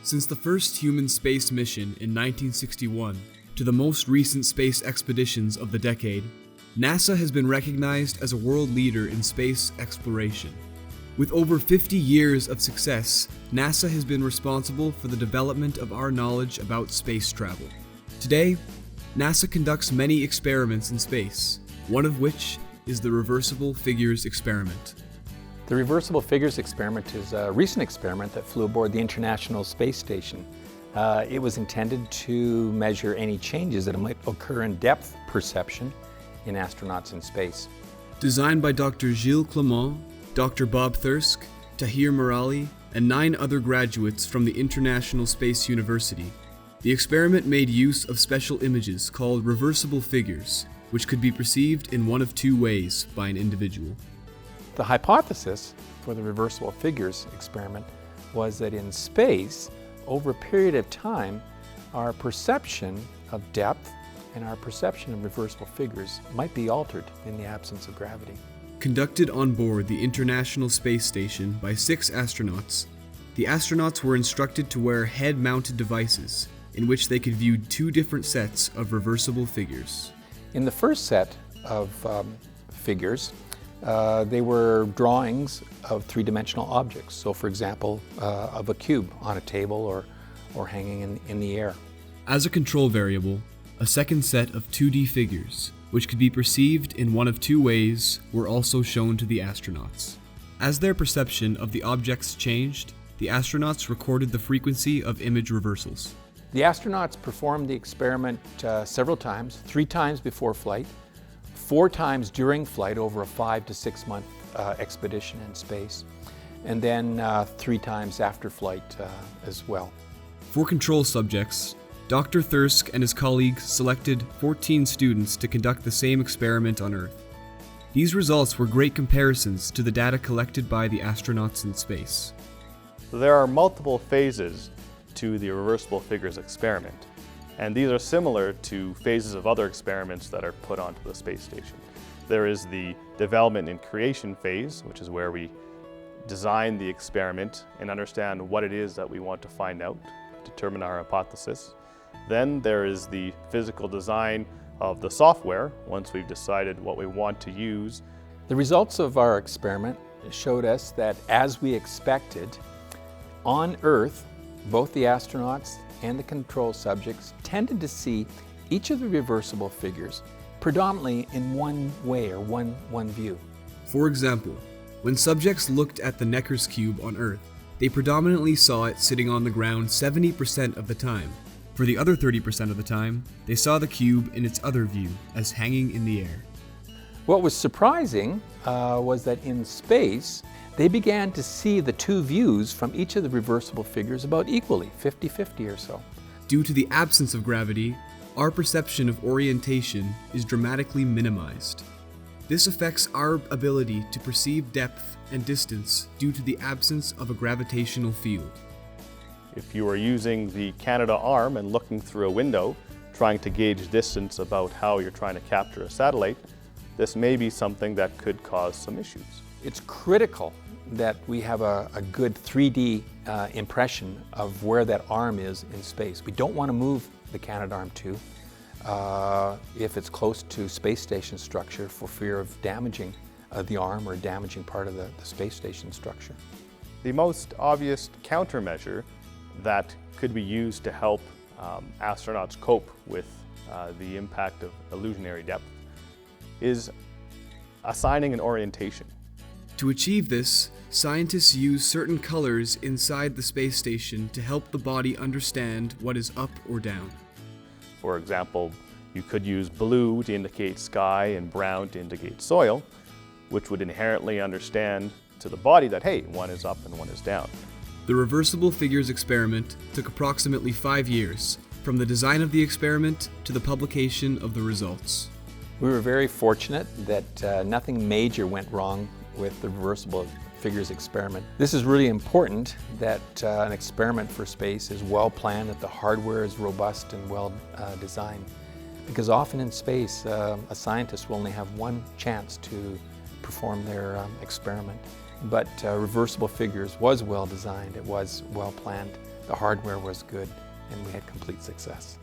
Since the first human space mission in 1961 to the most recent space expeditions of the decade, NASA has been recognized as a world leader in space exploration. With over 50 years of success, NASA has been responsible for the development of our knowledge about space travel. Today, NASA conducts many experiments in space, one of which is the Reversible Figures Experiment. The Reversible Figures Experiment is a recent experiment that flew aboard the International Space Station. It was intended to measure any changes that might occur in depth perception in astronauts in space. Designed by Dr. Gilles Clement, Dr. Bob Thirsk, Tahir Merali, and 9 other graduates from the International Space University, the experiment made use of special images called reversible figures, which could be perceived in one of 2 ways by an individual. The hypothesis for the Reversible Figures experiment was that in space, over a period of time, our perception of depth and our perception of reversible figures might be altered in the absence of gravity. Conducted on board the International Space Station by 6 astronauts, the astronauts were instructed to wear head-mounted devices in which they could view 2 different sets of reversible figures. In the first set of figures, they were drawings of 3-dimensional objects. So, for example, of a cube on a table or hanging in the air. As a control variable, a second set of 2D figures, which could be perceived in one of 2 ways, were also shown to the astronauts. As their perception of the objects changed, the astronauts recorded the frequency of image reversals. The astronauts performed the experiment several times, 3 times before flight, 4 times during flight over a 5 to 6 month expedition in space, and then 3 times after flight as well. For control subjects, Dr. Thirsk and his colleagues selected 14 students to conduct the same experiment on Earth. These results were great comparisons to the data collected by the astronauts in space. There are multiple phases to the Reversible Figures experiment, and these are similar to phases of other experiments that are put onto the space station. There is the development and creation phase, which is where we design the experiment and understand what it is that we want to find out, determine our hypothesis. Then there is the physical design of the software, once we've decided what we want to use. The results of our experiment showed us that, as we expected, on Earth, both the astronauts and the control subjects tended to see each of the reversible figures predominantly in one way or one view. For example, when subjects looked at the Necker's cube on Earth, they predominantly saw it sitting on the ground 70% of the time. For the other 30% of the time, they saw the cube in its other view as hanging in the air. What was surprising was that in space, they began to see the 2 views from each of the reversible figures about equally, 50-50 or so. Due to the absence of gravity, our perception of orientation is dramatically minimized. This affects our ability to perceive depth and distance due to the absence of a gravitational field. If you are using the Canadarm and looking through a window, trying to gauge distance about how you're trying to capture a satellite, this may be something that could cause some issues. It's critical that we have a good 3D impression of where that arm is in space. We don't want to move the Canadarm2 if it's close to space station structure for fear of damaging the arm or damaging part of the space station structure. The most obvious countermeasure that could be used to help astronauts cope with the impact of illusionary depth is assigning an orientation. To achieve this, scientists use certain colors inside the space station to help the body understand what is up or down. For example, you could use blue to indicate sky and brown to indicate soil, which would inherently understand to the body that, hey, one is up and one is down. The Reversible Figures experiment took approximately 5 years, from the design of the experiment to the publication of the results. We were very fortunate that nothing major went wrong with the Reversible Figures experiment. This is really important, that an experiment for space is well planned, that the hardware is robust and well designed. Because often in space, a scientist will only have one chance to perform their experiment. But Reversible Figures was well designed, it was well planned the hardware was good, and we had complete success.